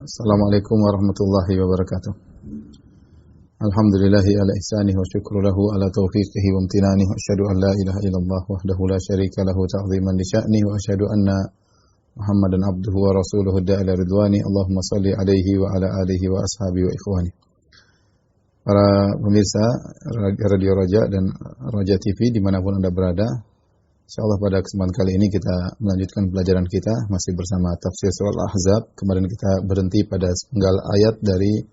Assalamualaikum warahmatullahi wabarakatuh. Alhamdulillahi ala ihsanihi wa syukru lahu ala taufiqihi wa amtinanihi wa asyhadu an la ilaha illallah wahdahu la syarika lahu ta'ziman li sya'nihi wa asyhadu anna Muhammadan abduhu wa rasuluhu da'ila ridwani. Allahumma salli alaihi wa ala alihi wa ashabihi wa ikhwani. Para pemirsa Radio Raja dan Raja TV dimanapun Anda berada, insyaallah pada kesempatan kali ini kita melanjutkan pelajaran kita masih bersama tafsir surat Al-Ahzab. Kemarin kita berhenti pada sepenggal ayat dari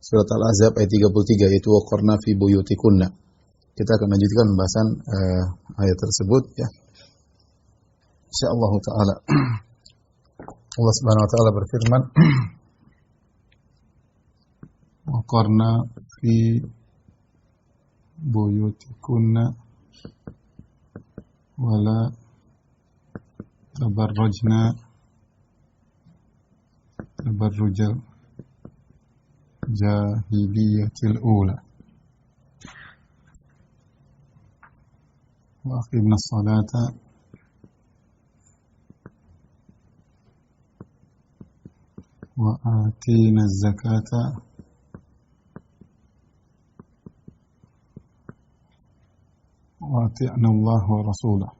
surat Al-Ahzab ayat 33, yaitu waqarna fi buyutikunna. Kita akan lanjutkan pembahasan ayat tersebut ya. Insyaallah taala. Allah Subhanahu wa taala berfirman, waqarna fi buyutikunna wala tabarrajna tabarrujal jahiliyatil ula wa aqimna as-salata wa atina az-zakata wa ati'na Allah wa rasulah.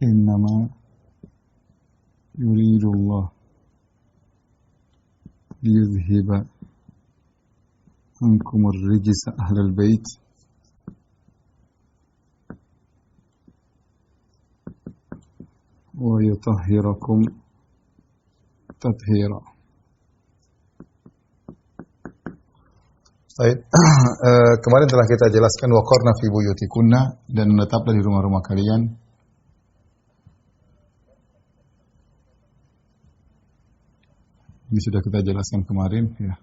Innama yuridu Allah liyudhhiba ankum ar-rijsa ahlal bait wa yutahhirakum tathira. Baik, kemarin telah kita jelaskan waqarna fi buyutikunna, dan menetaplah di rumah-rumah kalian. Ini sudah kita jelaskan kemarin ya.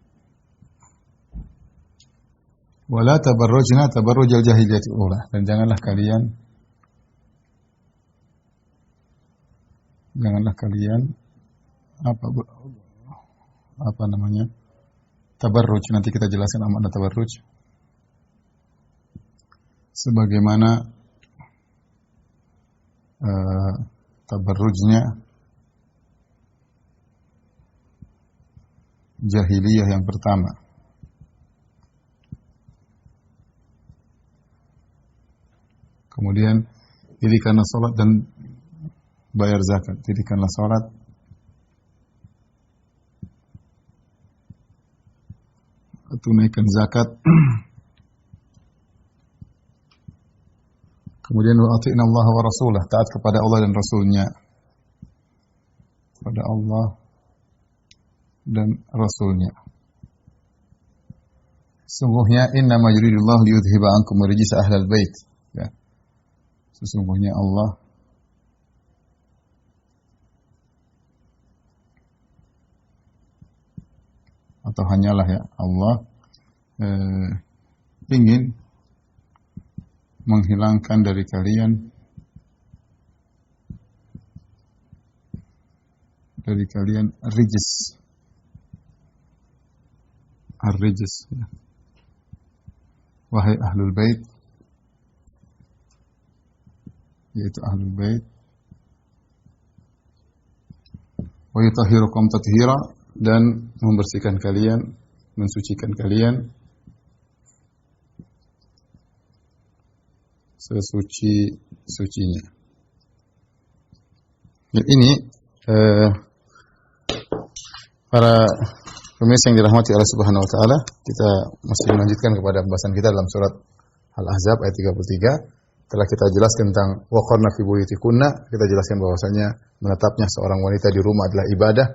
Wala tabarrujna tabarrujal jahiliyatil ula, dan janganlah kalian apa namanya? Tabarruj, nanti kita jelaskan makna tabarruj. Sebagaimana tabarrujnya jahiliyah yang pertama. Kemudian dirikanlah salat dan bayar zakat. Dirikanlah salat, tunaikan zakat. Kemudian wa ati'na Allah wa rasulah, taat kepada Allah dan Rasulnya. Kepada Allah dan Rasulnya. Sungguhnya innama yuridullahu liyudhhiba ankum ar-rijsa ahlal bait. Ya. Sesungguhnya Allah atau hanyalah ya Allah ingin menghilangkan dari kalian rijis ar-rijis ya. Wahai ahlul bait, yaitu ahlul bait, wa yutahhirukum tathira, dan membersihkan kalian, mensucikan kalian sesuci-sucinya. Ya, ini para pemirsa yang dirahmati Allah Subhanahu wa taala, kita masih melanjutkan kepada pembahasan kita dalam surat Al-Ahzab ayat 33. Telah kita jelaskan tentang waqarna fi buyutikunna, kita jelaskan bahwasanya menetapnya seorang wanita di rumah adalah ibadah.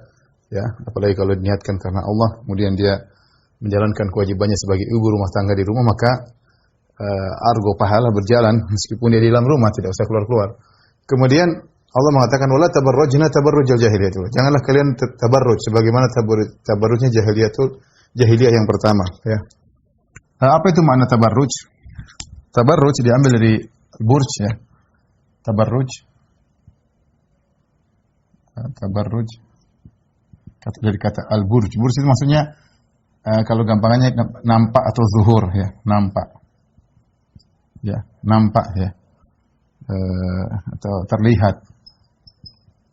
Ya, apalagi kalau diniatkan karena Allah, kemudian dia menjalankan kewajibannya sebagai ibu rumah tangga di rumah, maka argo pahala berjalan meskipun dia di dalam rumah, tidak usah keluar-keluar. Kemudian Allah mengatakan wala tabarrujna tabarrujal jahiliyatul. Janganlah kalian tabarruj sebagaimana tabarrujnya jahiliyah yang pertama, ya. Apa itu makna tabarruj? Tabarruj diambil dari burj ya. Tabarruj dari kata al-burj. Burj itu maksudnya kalau gampangannya nampak atau zuhur ya, nampak. Ya, nampak ya. atau terlihat.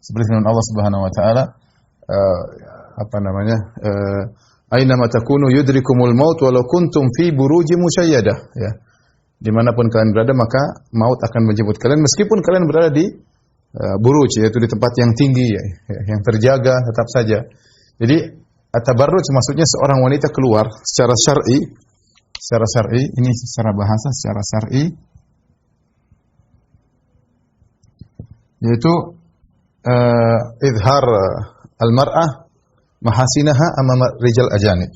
Seperti firman Allah Subhanahu wa taala, aina ma takunu yudrikumul maut walau kuntum fi burujin musayyadah, ya. Dimanapun kalian berada maka maut akan menjemput kalian meskipun kalian berada di buruj, yaitu di tempat yang tinggi, ya, yang terjaga tetap saja. Jadi at-tabarruj maksudnya seorang wanita keluar secara syar'i, ini secara bahasa, secara syar'i, yaitu izhar al-mar'ah mahasinaha amama rijal ajanib.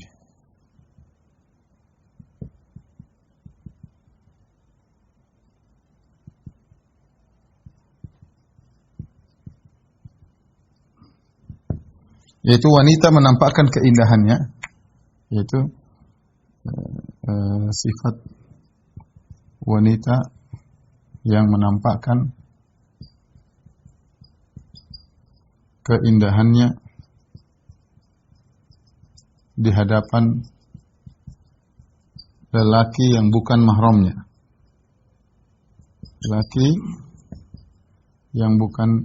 Yaitu wanita menampakkan keindahannya, yaitu sifat wanita yang menampakkan keindahannya di hadapan lelaki yang bukan mahramnya. Lelaki yang bukan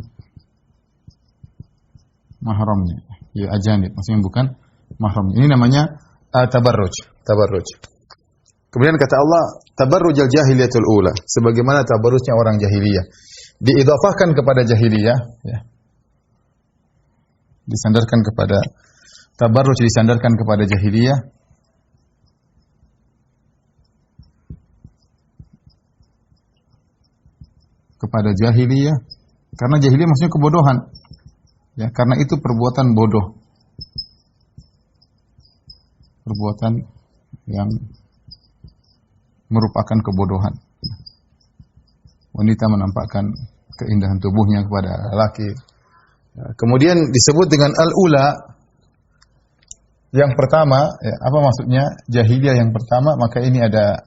mahramnya, ya ajanib, maksudnya bukan mahram. Ini namanya tabarruj. Kemudian kata Allah, tabarrujal jahiliyatul ula, sebagaimana tabarrujnya orang jahiliyah. Diidhafahkan kepada jahiliyah, ya. Disandarkan kepada tabarruj, disandarkan kepada jahiliyah. Kepada jahiliyah, karena jahiliyah maksudnya kebodohan. Ya, karena itu perbuatan bodoh. Perbuatan yang merupakan kebodohan. Wanita menampakkan keindahan tubuhnya kepada laki. Kemudian disebut dengan al-ula. Yang pertama, ya, apa maksudnya? Jahiliyah yang pertama, maka ini ada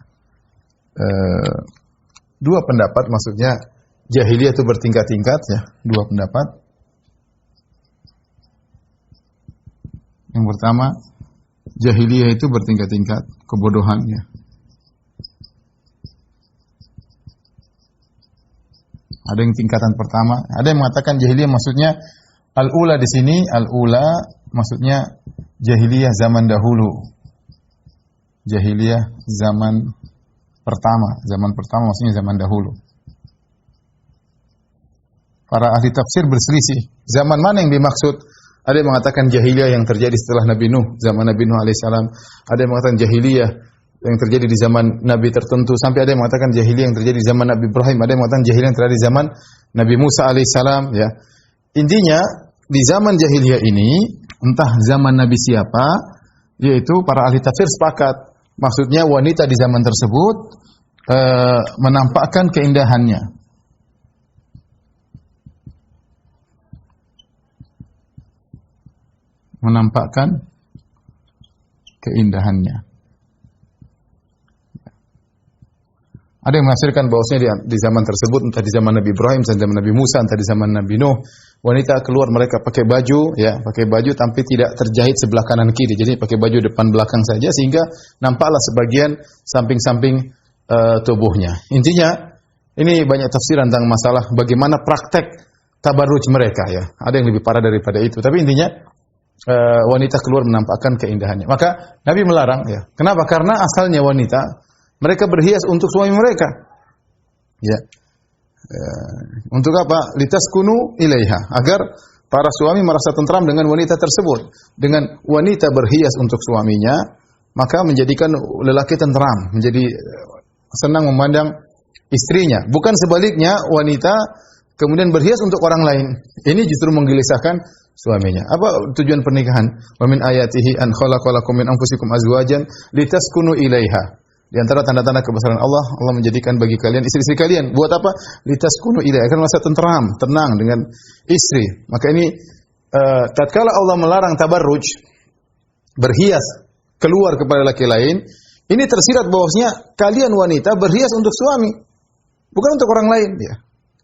dua pendapat, maksudnya jahiliyah itu bertingkat-tingkat, ya, dua pendapat. Yang pertama, jahiliyah itu bertingkat-tingkat kebodohannya. Ada yang tingkatan pertama, ada yang mengatakan jahiliyah maksudnya al-ula di sini, al-ula maksudnya jahiliyah zaman dahulu. Jahiliyah zaman pertama maksudnya zaman dahulu. Para ahli tafsir berselisih, zaman mana yang dimaksud? Ada yang mengatakan jahiliyah yang terjadi setelah Nabi Nuh, zaman Nabi Nuh alaihissalam. Ada yang mengatakan jahiliyah yang terjadi di zaman Nabi tertentu, sampai ada yang mengatakan jahiliyah yang terjadi di zaman Nabi Ibrahim, ada yang mengatakan jahiliyah yang terjadi di zaman Nabi Musa alaihissalam, ya. Intinya di zaman jahiliyah ini, entah zaman Nabi siapa, yaitu para ahli tafsir sepakat, maksudnya wanita di zaman tersebut menampakkan keindahannya. Menampakkan keindahannya. Ada yang menafsirkan bahwasanya di zaman tersebut, entah di zaman Nabi Ibrahim, entah di zaman Nabi Musa, entah di zaman Nabi Nuh, wanita keluar mereka pakai baju, ya, pakai baju tapi tidak terjahit sebelah kanan kiri. Jadi pakai baju depan belakang saja sehingga nampaklah sebagian samping-samping tubuhnya. Intinya ini banyak tafsiran tentang masalah bagaimana praktek tabarruj mereka, ya. Ada yang lebih parah daripada itu. Tapi intinya wanita keluar menampakkan keindahannya. Maka Nabi melarang, ya. Kenapa? Karena asalnya wanita mereka berhias untuk suami mereka. Ya. Untuk apa? Litaskunu ilaiha, agar para suami merasa tentram dengan wanita tersebut. Dengan wanita berhias untuk suaminya, maka menjadikan lelaki tentram, menjadi senang memandang istrinya. Bukan sebaliknya, wanita kemudian berhias untuk orang lain. Ini justru menggelisahkan suaminya. Apa tujuan pernikahan? Wa min ayatihi an khalaqalakum min anfusikum azwajan litaskunu ilaiha. Di antara tanda-tanda kebesaran Allah, Allah menjadikan bagi kalian istri-istri kalian. Buat apa? Litaskunu ilaiha, akan merasa tentram, tenang dengan istri. Maka ini tatkala Allah melarang tabarruj, berhias keluar kepada laki lain, ini tersirat bahwasanya kalian wanita berhias untuk suami, bukan untuk orang lain, ya.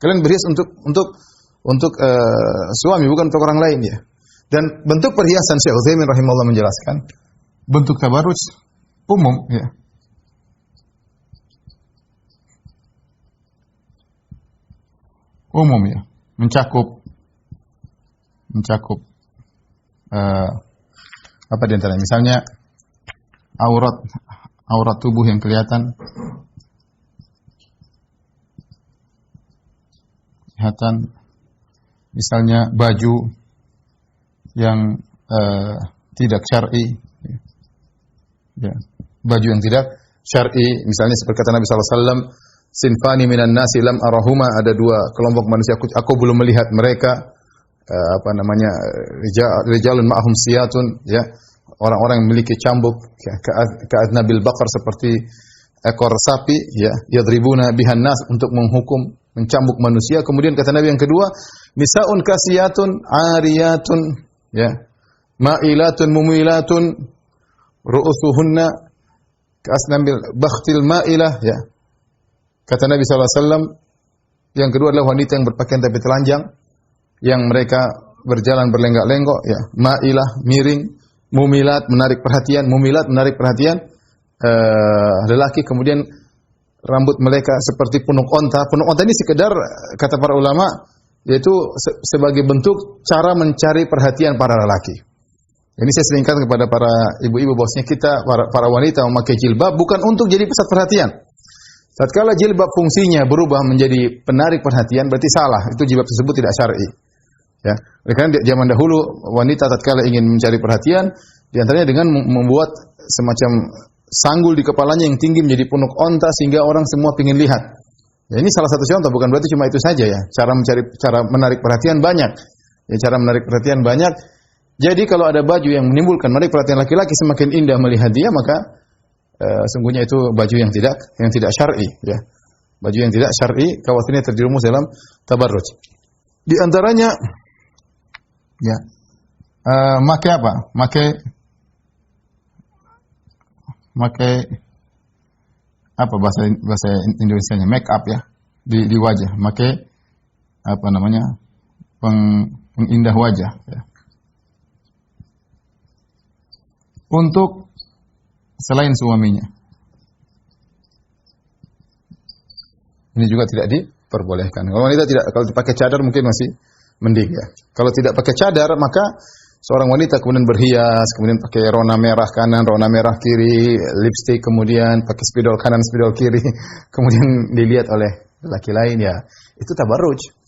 Kalian berhias untuk suami, bukan untuk orang lain, ya. Dan bentuk perhiasan, Syekh Utsaimin rahimahullah menjelaskan, bentuk tabarruj umum, ya. umum ya, mencakup apa di antaranya? Misalnya aurat tubuh yang kelihatan, misalnya baju yang tidak syar'i, ya. Baju yang tidak syar'i, misalnya seperti kata Nabi SAW, sinfani minan nasi lam arahuma, ada dua kelompok manusia aku belum melihat mereka, rijalun ma'ahum siyatun, ya, orang-orang yang memiliki cambuk, ya, ka'adnabil baqar, seperti ekor sapi, ya, yadribuna bihan nas, untuk menghukum, mencambuk manusia. Kemudian kata Nabi yang kedua, nisaun kasiyatun ariyatun, ya, ma'ilatun mumilatun, ru'usuhunna ka'asnabil bakhtil ma'ilah, ya. Kata Nabi SAW, yang kedua adalah wanita yang berpakaian tapi telanjang, yang mereka berjalan berlenggak-lenggok, ya, ma'ilah, miring, mumilat, menarik perhatian, lelaki. Kemudian rambut mereka seperti punuk onta. Punuk onta ini sekedar, kata para ulama, yaitu sebagai bentuk cara mencari perhatian para lelaki. Ini saya seringkan kepada para ibu-ibu, bahwasanya kita para wanita memakai jilbab bukan untuk jadi pusat perhatian. Tatkala jilbab fungsinya berubah menjadi penarik perhatian, berarti salah. Itu jilbab tersebut tidak syar'i. Ya, karena di zaman dahulu wanita tatkala ingin mencari perhatian, di antaranya dengan membuat semacam sanggul di kepalanya yang tinggi menjadi punuk onta sehingga orang semua ingin lihat. Ya, ini salah satu contoh, bukan berarti cuma itu saja ya. Cara menarik perhatian banyak. Ya, cara menarik perhatian banyak. Jadi kalau ada baju yang menimbulkan menarik perhatian laki-laki, semakin indah melihat dia, maka sungguhnya itu baju yang tidak syar'i, ya. Baju yang tidak syar'i, khawatirnya terjerumus dalam tabarruj. Di antaranya, ya, pakai apa? Pakai apa bahasa Indonesianya? Make up, ya, di wajah. Pakai apa namanya? Pengindah wajah, ya. Untuk selain suaminya. Ini juga tidak diperbolehkan. Kalau wanita kalau dipakai cadar mungkin masih mending, ya. Kalau tidak pakai cadar, maka seorang wanita kemudian berhias, kemudian pakai rona merah kanan, rona merah kiri, lipstik, kemudian pakai spidol kanan, spidol kiri, kemudian dilihat oleh laki lain, ya, itu tabarruj.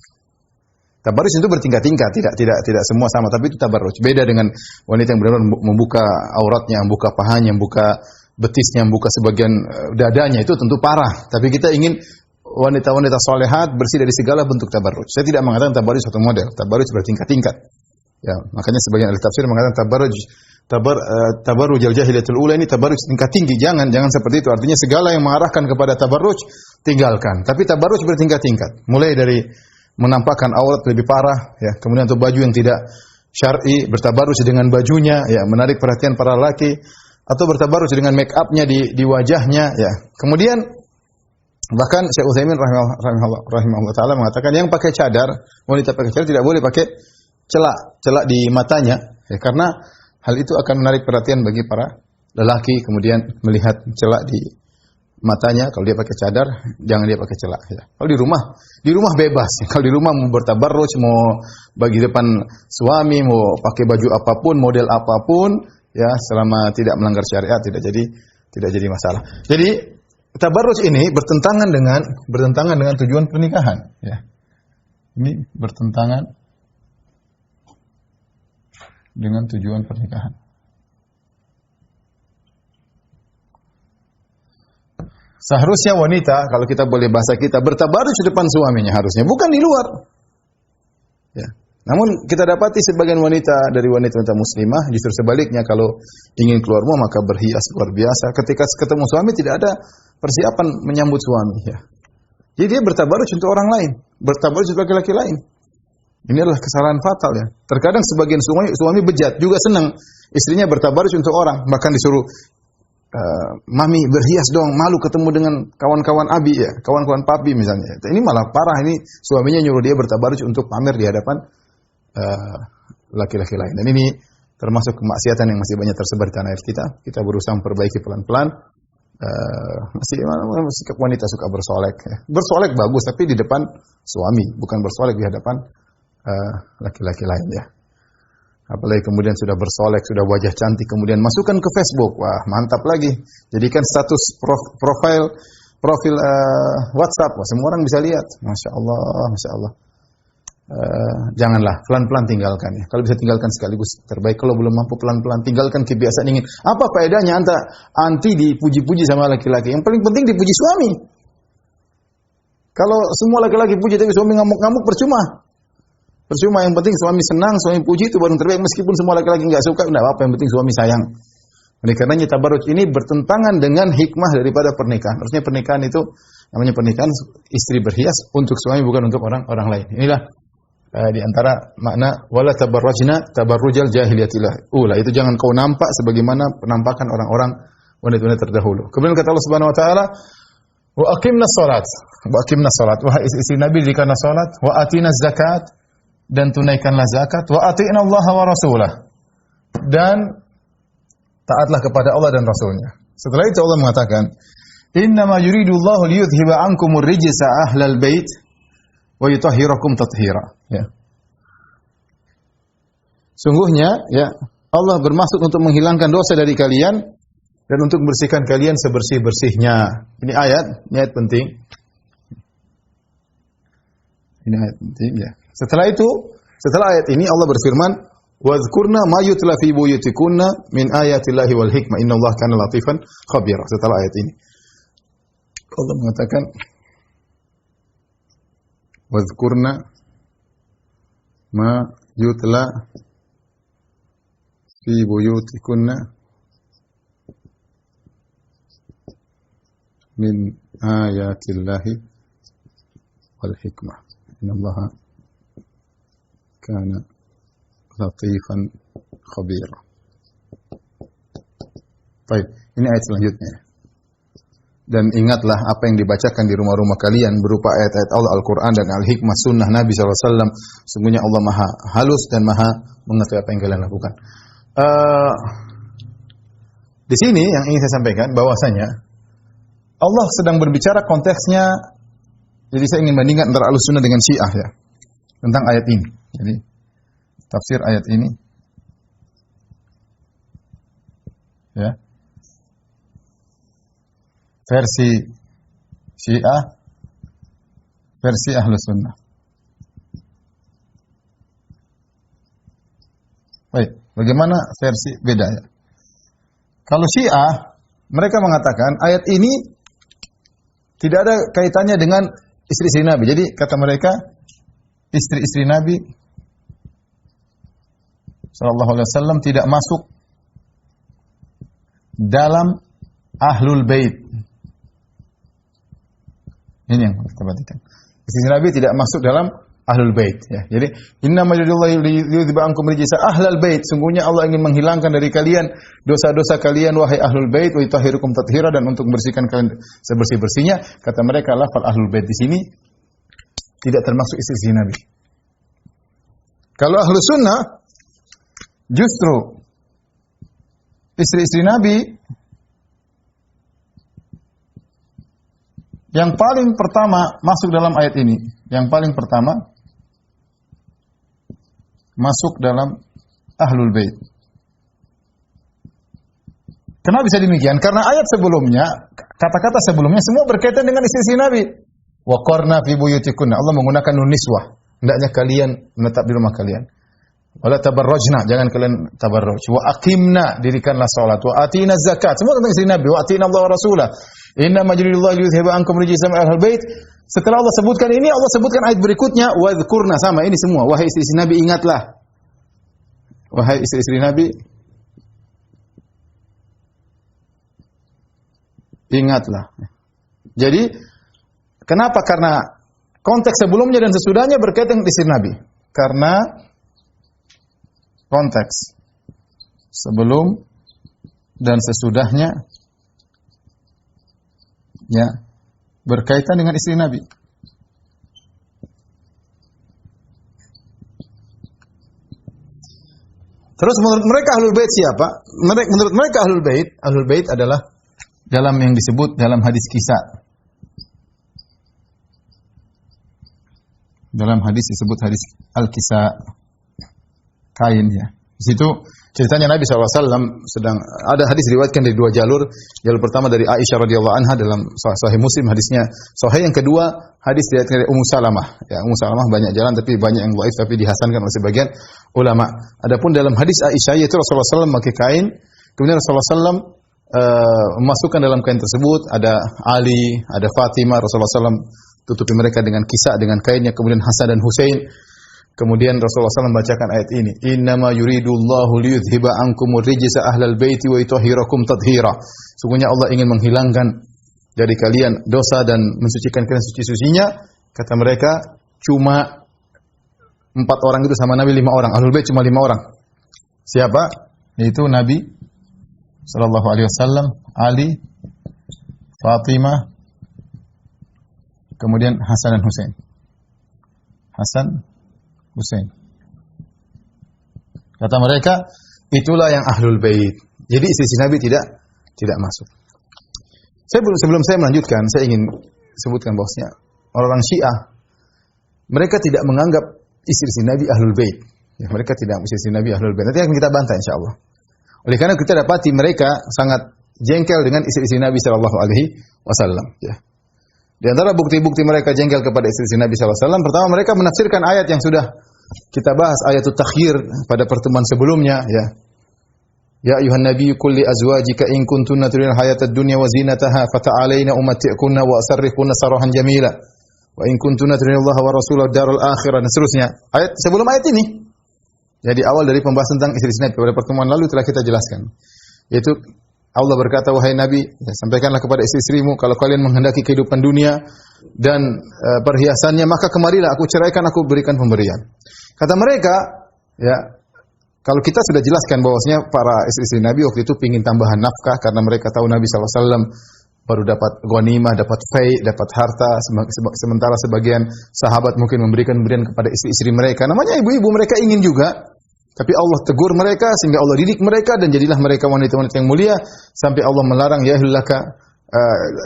Tabarruj itu bertingkat-tingkat, tidak semua sama, tapi itu tabarruj. Beda dengan wanita yang benar-benar membuka auratnya, membuka pahanya, membuka betisnya, membuka sebagian dadanya, itu tentu parah. Tapi kita ingin wanita-wanita solehat bersih dari segala bentuk tabarruj. Saya tidak mengatakan tabarruj satu model, tabarruj bertingkat-tingkat. Ya, makanya sebagian ahli tafsir mengatakan tabarruj al-jahiliyatul ula ini tabarruj tingkat tinggi. Jangan seperti itu. Artinya segala yang mengarahkan kepada tabarruj tinggalkan. Tapi tabarruj bertingkat-tingkat. Mulai dari menampakkan aurat lebih parah, ya. Kemudian untuk baju yang tidak syar'i, bertabarruj dengan bajunya, ya, menarik perhatian para laki, atau bertabarruj dengan make up-nya di wajahnya, ya. Kemudian bahkan Syekh Utsaimin rahimahullah taala mengatakan yang pakai cadar, wanita pakai cadar tidak boleh pakai celak di matanya, ya, karena hal itu akan menarik perhatian bagi para lelaki, kemudian melihat celak di matanya. Kalau dia pakai cadar, jangan dia pakai celak, ya. Kalau di rumah bebas. Kalau di rumah mau bertabarruj, mau bagi depan suami, mau pakai baju apapun, model apapun, ya, selama tidak melanggar syariat, tidak jadi masalah. Jadi tabarruj ini bertentangan dengan tujuan pernikahan, ya. Ini bertentangan dengan tujuan pernikahan. Seharusnya wanita, kalau kita boleh bahasa kita, bertabarruj di depan suaminya harusnya, bukan di luar. Ya. Namun kita dapati sebagian wanita dari wanita-wanita muslimah justru sebaliknya, kalau ingin keluar rumah maka berhias luar biasa. Ketika ketemu suami tidak ada persiapan menyambut suami, ya. Jadi dia bertabarruj untuk orang lain, bertabarruj untuk laki-laki lain. Ini adalah kesalahan fatal, ya. Terkadang sebagian suami bejat juga senang istrinya bertabarruj untuk orang, bahkan disuruh mami berhias dong, malu ketemu dengan kawan-kawan abi, ya, kawan-kawan papi misalnya. Ini malah parah, ini suaminya nyuruh dia bertabarruj untuk pamer di hadapan laki-laki lain. Dan ini termasuk kemaksiatan yang masih banyak tersebar di tanah air kita. Kita berusaha memperbaiki pelan-pelan. sikap wanita suka bersolek. Bersolek bagus, tapi di depan suami, bukan bersolek di hadapan laki-laki lain ya. Apalagi kemudian sudah bersolek, sudah wajah cantik, kemudian masukkan ke Facebook, wah mantap lagi. Jadikan status profil WhatsApp, wah, semua orang bisa lihat. Masya Allah, masya Allah. Janganlah, pelan-pelan tinggalkan ya. Kalau bisa tinggalkan sekaligus terbaik. Kalau belum mampu pelan-pelan tinggalkan kebiasaan ingin. Apa faedahnya anti dipuji-puji sama laki-laki? Yang paling penting dipuji suami. Kalau semua laki-laki puji tapi suami ngamuk-ngamuk percuma. Percuma, yang penting suami senang, suami puji itu baru terbaik. Meskipun semua laki-laki enggak suka, enggak apa-apa, yang penting suami sayang. Oleh karenanya tabarruj ini bertentangan dengan hikmah daripada pernikahan. Harusnya pernikahan itu namanya pernikahan istri berhias untuk suami bukan untuk orang lain. Inilah di antara makna wala tabarrajna tabarrujal jahiliyatil ula. Itu jangan kau nampak sebagaimana penampakan orang-orang wanita-wanita terdahulu. Kemudian kata Allah Subhanahu wa taala, wa aqimnas salat. Wa aqimnas salat. Wahai istri Nabi, dirikanlah salat, wa atinaz zakat, dan tunaikanlah zakat, wa ati'na Allah wa rasulah. Dan taatlah kepada Allah dan Rasulnya. Setelah itu Allah mengatakan, innama yuridullahu liyudhhiba ankumur rijsa ahlal bait wa yutahhirakum tathira. Ya. Sungguhnya ya Allah bermaksud untuk menghilangkan dosa dari kalian dan untuk membersihkan kalian sebersih-bersihnya. Ini ayat penting. Ini ayat penting ya. Setelah ayat ini Allah berfirman, "Wadhkurna ma yutla fi buyutikunna min ayatillahi wal hikmah innallaha kana latifan khabira." Setelah ayat ini Allah mengatakan, "Wadhkurna ma yutla fi buyutikunna min ayatillahi wal hikmah innallaha kana latifan khabira." Baik, ini ayat selanjutnya. Dan ingatlah apa yang dibacakan di rumah-rumah kalian berupa ayat-ayat Allah Al-Quran dan Al-Hikmah Sunnah Nabi SAW. Sungguhnya Allah Maha halus dan Maha mengetahui apa yang kalian lakukan. Di sini yang ingin saya sampaikan bahwasanya Allah sedang berbicara konteksnya. Jadi saya ingin bandingkan antara Ahlussunnah dengan Syiah ya tentang ayat ini. Jadi tafsir ayat ini ya. Versi Syiah, versi Ahlussunnah. Baik, bagaimana versi beda ya? Kalau Syiah, mereka mengatakan ayat ini tidak ada kaitannya dengan istri-istri Nabi. Jadi kata mereka, istri-istri Nabi sallallahu alaihi wasallam tidak masuk dalam Ahlul Bait. Ini yang kita perhatikan. Istri Nabi tidak masuk dalam Ahlul Bait ya. Jadi innama yuridullahu liyudhhiba ankum rijsa ahlal bait. Sungguhnya Allah ingin menghilangkan dari kalian dosa-dosa kalian wahai Ahlul Bait wa yutahhirukum tathira, dan untuk membersihkan kalian sebersih-bersihnya. Kata mereka lafal Ahlul Bait di sini tidak termasuk istri Nabi. Kalau Ahlus Sunnah justru istri-istri Nabi yang paling pertama masuk dalam ayat ini, yang paling pertama masuk dalam Ahlul Bait. Kenapa bisa demikian? Karena ayat sebelumnya, kata-kata sebelumnya semua berkaitan dengan istri Nabi. Wa qarna fi buyutikunna. Allah menggunakan nun niswah. Hendaknya kalian menetap di rumah kalian. Wala tabarrajna, jangan kalian tabarruj. Wa aqimna, dirikanlah salat. Wa atina zakat. Semua tentang istri Nabi. Wa atina Allah wa rasulah. Inna majlillahi liyudhhiba ankum rijsa ahlal bait. Setelah Allah sebutkan ini, Allah sebutkan ayat berikutnya, wadhkurna, sama ini semua. Wahai istri-istri Nabi, ingatlah. Wahai istri-istri Nabi, ingatlah. Jadi, kenapa? Karena konteks sebelumnya dan sesudahnya berkaitan dengan istri Nabi. Karena konteks sebelum dan sesudahnya ya berkaitan dengan istri Nabi. Terus menurut mereka Ahlul Bait siapa? Menurut mereka Ahlul Bait adalah dalam yang disebut dalam hadis kisah. Dalam hadis disebut hadis al-kisah, kain ya. Di situ ceritanya Nabi SAW sedang ada hadis diriwayatkan dari dua jalur. Jalur pertama dari Aisyah radhiyallahu anha dalam Sahih Muslim hadisnya sahih. Yang kedua hadis diriwayatkan dari Ummu Salamah. Ya, Ummu Salamah banyak jalan tapi banyak yang dhaif tapi dihasankan oleh sebagian ulama. Adapun dalam hadis Aisyah yaitu Rasulullah SAW memakai kain, kemudian Rasulullah SAW memasukkan dalam kain tersebut ada Ali, ada Fatimah, Rasulullah SAW tutupi mereka dengan kisah dengan kainnya, kemudian Hasan dan Husain. Kemudian Rasulullah SAW membacakan ayat ini, innama yuridullahu liyudhiba ankumur rijsa ahlal baiti wa yutahhirakum tathira. Sungguhnya Allah ingin menghilangkan dari kalian dosa dan mensucikan kalian suci-sucinya. Kata mereka, cuma 4 orang itu sama Nabi 5 orang. Ahlul bait cuma 5 orang. Siapa? Yaitu Nabi sallallahu alaihi wasallam, Ali, Fatimah, kemudian Hasan dan Husain. Hasan, Husain. Kata mereka, itulah yang ahlul bait. Jadi istri Nabi tidak masuk. Sebelum saya melanjutkan, saya ingin sebutkan bahwasanya orang Syiah mereka tidak menganggap istri Nabi ahlul bait. Ya, mereka tidak istri Nabi ahlul bait. Nanti akan kita bantah insyaallah. Oleh karena kita dapati mereka sangat jengkel dengan istri Nabi sallallahu alaihi wasallam, ya. Di antara bukti-bukti mereka jengkel kepada istri Nabi sallallahu alaihi wasallam, pertama mereka menafsirkan ayat yang sudah kita bahas, ayatut takhir pada pertemuan sebelumnya, ya. Ya ayuhan nabiyyu qul li azwajika in kuntunna turidna hayatad dunya wa zinataha fata'alaina umatti'kunna wa asarrihkunna sarahan jamila wa in kuntunna turidna Allah wa rasulahu darul akhirah dan seterusnya. Ayat sebelum ayat ini. Jadi awal dari pembahasan tentang istri Nabi pada pertemuan lalu telah kita jelaskan. Yaitu Allah berkata, wahai Nabi, ya, sampaikanlah kepada istri-istrimu kalau kalian menghendaki kehidupan dunia dan perhiasannya, maka kemarilah aku ceraikan, aku berikan pemberian. Kata mereka, ya, kalau kita sudah jelaskan bahwasanya para istri-istri Nabi waktu itu ingin tambahan nafkah karena mereka tahu Nabi SAW baru dapat ghanimah, dapat fai, dapat harta, sementara sebagian sahabat mungkin memberikan pemberian kepada istri-istri mereka. Namanya ibu-ibu mereka ingin juga. Tapi Allah tegur mereka sehingga Allah didik mereka dan jadilah mereka wanita-wanita yang mulia sampai Allah melarang ya ayyuhallaka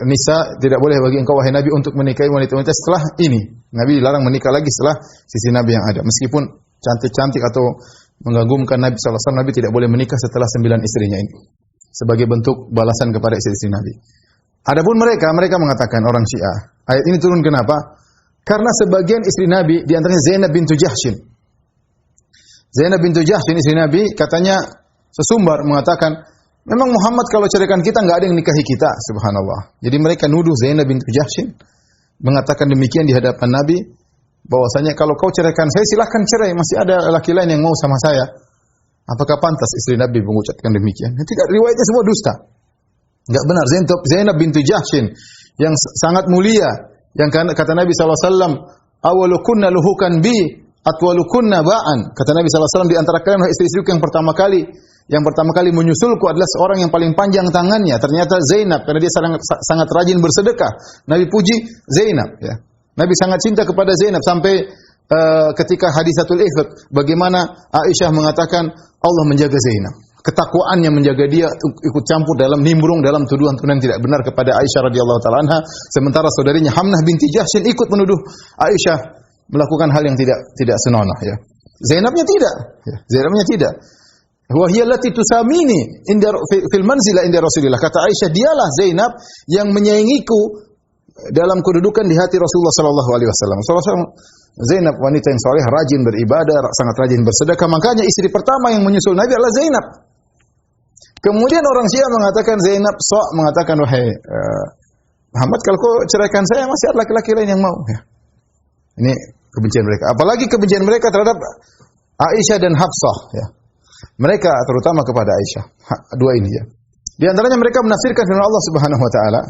nisa, tidak boleh bagi engkau wahai Nabi untuk menikahi wanita-wanita setelah ini. Nabi dilarang menikah lagi setelah sisi Nabi yang ada. Meskipun cantik-cantik atau mengagumkan Nabi sallallahu alaihi wasallam, Nabi tidak boleh menikah setelah 9 istrinya ini. Sebagai bentuk balasan kepada istri-istri Nabi. Adapun mereka mengatakan orang Syiah, ayat ini turun kenapa? Karena sebagian istri Nabi di antaranya Zainab bintu Jahsyin. Zainab bintu Jahsyin istri Nabi katanya sesumbar mengatakan, memang Muhammad kalau ceraikan kita enggak ada yang nikahi kita, subhanallah. Jadi mereka nuduh Zainab bintu Jahsyin mengatakan demikian di hadapan Nabi, bahwasanya kalau kau ceraikan saya silahkan cerai, masih ada laki lain yang mau sama saya. Apakah pantas istri Nabi mengucapkan demikian? Tidak, riwayatnya semua dusta. Enggak benar. Zainab bintu Jahsyin yang sangat mulia, yang kata Nabi SAW, awalukunna luhukan bi atwalukunna ba'an. Kata Nabi SAW, di antara kalian istri-istriku yang pertama kali menyusulku adalah seorang yang paling panjang tangannya. Ternyata Zainab, karena dia sangat rajin bersedekah. Nabi puji Zainab, ya. Nabi sangat cinta kepada Zainab sampai ketika hadisatul ifk, bagaimana Aisyah mengatakan Allah menjaga Zainab. Ketakwaannya menjaga dia, ikut campur dalam nimbrung dalam tuduhan-tuduhan yang tidak benar kepada Aisyah radhiyallahu taala anha. Sementara saudarinya Hamnah binti Jahsyin ikut menuduh Aisyah melakukan hal yang tidak senonoh, ya. Zainabnya tidak, ya. Zainabnya tidak. Wa hiya allati tusamini inda fil manzila inda Rasulillah. Kata Aisyah, dialah Zainab yang menyayangiku dalam kedudukan di hati Rasulullah sallallahu alaihi wasallam. Zainab wanita yang saleh, rajin beribadah, sangat rajin bersedekah. Makanya istri pertama yang menyusul Nabi adalah Zainab. Kemudian orang Syiah mengatakan Zainab mengatakan, wahai Muhammad, kalau kau ceraikan saya masih ada laki-laki lain yang mau, ya. Ini kebencian mereka. Apalagi kebencian mereka terhadap Aisyah dan Hafsah, ya. Mereka terutama kepada Aisyah. Dua ini, ya. Di antaranya mereka menafsirkan firman Allah Subhanahu wa taala,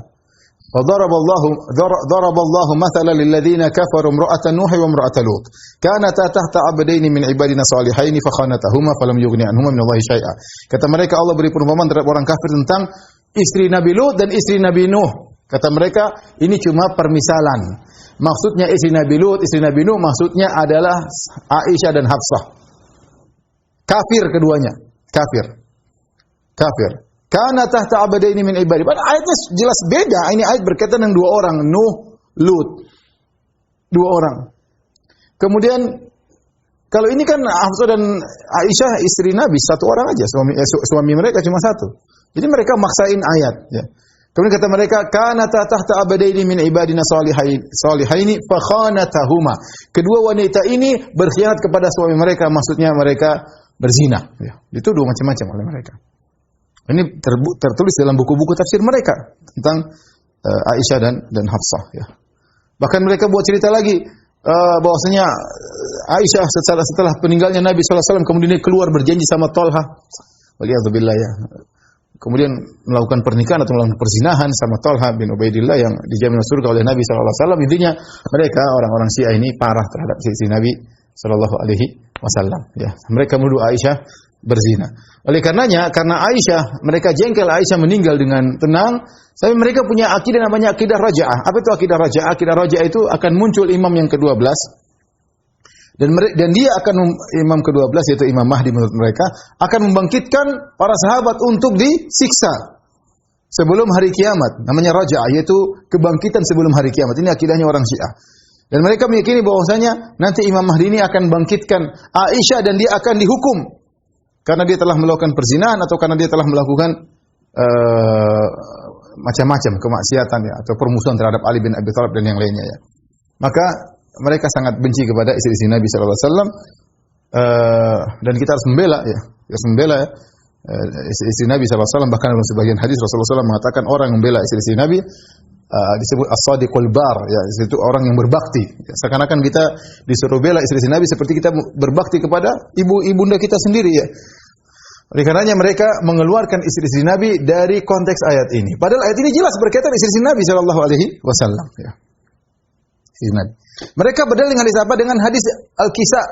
"Wa daraballahu mathalan lil ladzina kafaru imra'atan Nuh wa imra'atan Lut. Kanata tahta 'abdaini min ibadina salihaini fa khanatahuma falam yughni anhuma min Allahi syai'a." Kata mereka, Allah beri perumpamaan terhadap orang kafir tentang istri Nabi Lut dan istri Nabi Nuh. Kata mereka, ini cuma permisalan. Maksudnya istri Nabi Lut, istri Nabi Nuh maksudnya adalah Aisyah dan Hafsah. Kafir keduanya, kafir. Kana tahta abadaini min ibadi. Padahal ayatnya jelas beda. Ini ayat berkaitan dengan dua orang, Nuh, Lut. Dua orang. Kemudian kalau ini kan Hafsah dan Aisyah istri Nabi, satu orang aja, suami mereka cuma satu. Jadi mereka maksain ayat, ya. Kemudian kata mereka, kana tahta abadaini min ibadina salihaini fa khanatahuma. Kedua wanita ini berkhianat kepada suami mereka, maksudnya mereka berzina, ya. Dituduh macam-macam oleh mereka. Ini tertulis dalam buku-buku tafsir mereka tentang Aisyah dan Hafsah, ya. Bahkan mereka buat cerita lagi bahwasanya Aisyah setelah peninggalnya Nabi SAW kemudian dia keluar berjanji sama Thalha, waliyadzubillah, ya. Kemudian melakukan pernikahan atau melakukan perzinahan sama Thalha bin Ubaidillah yang dijamin surga oleh Nabi SAW. Intinya mereka orang-orang Syiah ini parah terhadap istri Nabi SAW. Ya, mereka menuduh Aisyah berzina. Oleh karenanya, karena Aisyah, mereka jengkel Aisyah meninggal dengan tenang. Tapi mereka punya akidah namanya akidah raja'ah. Apa itu akidah raja'ah? Akidah raja'ah itu akan muncul imam yang ke-12. Dan dia akan imam ke-12 yaitu Imam Mahdi menurut mereka akan membangkitkan para sahabat untuk disiksa sebelum hari kiamat. Namanya raja'ah, yaitu kebangkitan sebelum hari kiamat. Ini akidahnya orang Syiah. Dan mereka meyakini bahwasanya nanti Imam Mahdi ini akan bangkitkan Aisyah dan dia akan dihukum karena dia telah melakukan perzinahan atau karena dia telah melakukan macam-macam kemaksiatan, ya, atau permusuhan terhadap Ali bin Abi Thalib dan yang lainnya, ya. Maka mereka sangat benci kepada istri-istri Nabi SAW, dan kita harus membela, ya. Harus membela, ya, istri Nabi SAW. Bahkan dalam sebagian hadis Rasulullah SAW mengatakan orang yang membela istri-istri Nabi disebut as-sadiqul bar, ya, itu orang yang berbakti. Ya, seakan-akan kita disuruh bela istri-istri Nabi seperti kita berbakti kepada ibunda kita sendiri, ya. Oleh karenanya mereka mengeluarkan istri-istri Nabi dari konteks ayat ini. Padahal ayat ini jelas berkaitan istri-istri Nabi SAW, ya. Istri Nabi. Mereka berdalil dengan hadis apa? Dengan hadis Al-Kisah.